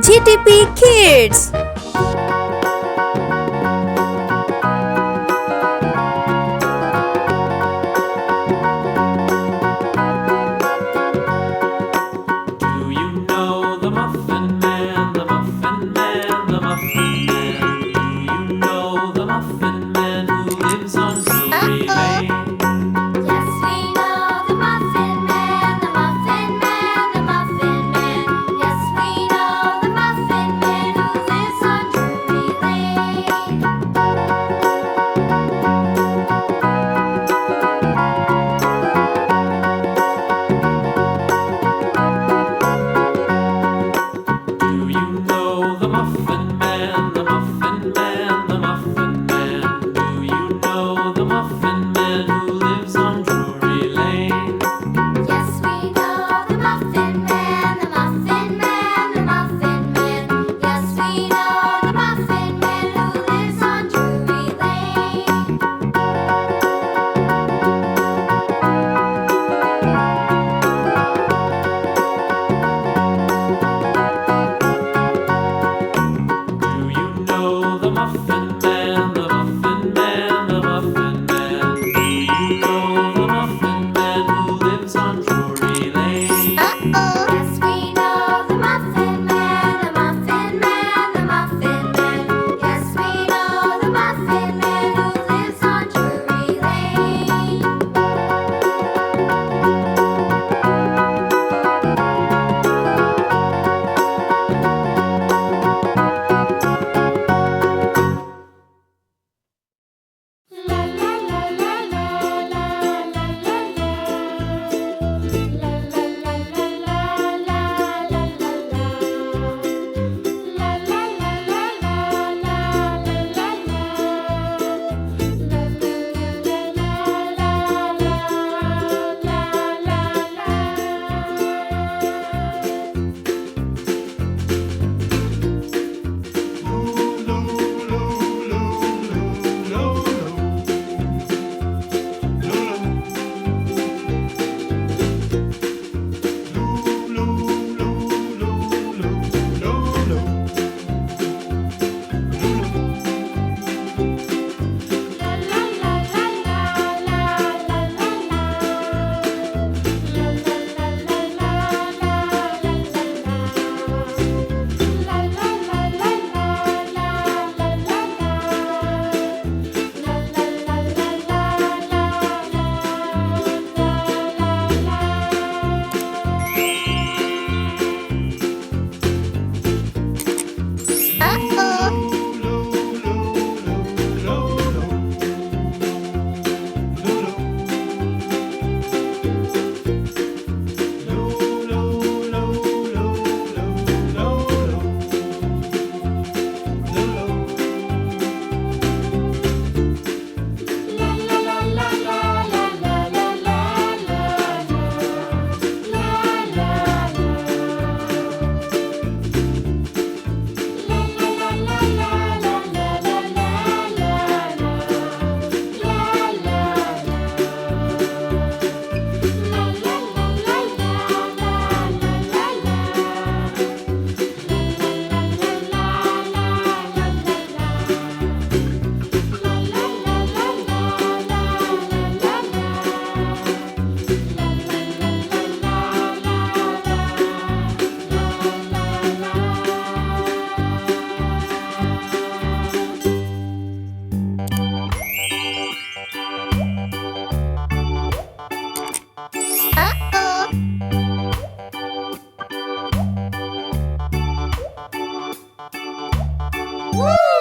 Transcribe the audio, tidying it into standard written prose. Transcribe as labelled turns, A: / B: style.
A: GTP Kids.
B: Do you know the Muffin Man, the Muffin Man, the Muffin Man? Do you know the Muffin Man who lives on Drury Lane?
C: Yes, we know the Muffin Man, the Muffin Man, the Muffin Man. Yes, we know the Muffin Man who lives on Drury Lane.
B: Do you know the Muffin Man, the Muffin Man, the Muffin Man? Do you know the Muffin Man who lives on Drury Lane?
C: Yes, we know the Muffin Man, the Muffin Man, the Muffin Man. Yes, we know the Muffin Man who lives on Drury Lane.
B: Do you know the Muffin Man, the Muffin Man, the Muffin Man? Do you know the Muffin Man who lives on Drury Lane?
C: Yes, we know the Muffin Man, the Muffin Man, the Muffin Man. Yes, we know the Muffin Man who lives on Drury Lane. La la la la la la la la la. La la la la la la la la la. La la la la la la la la la. La la Woo!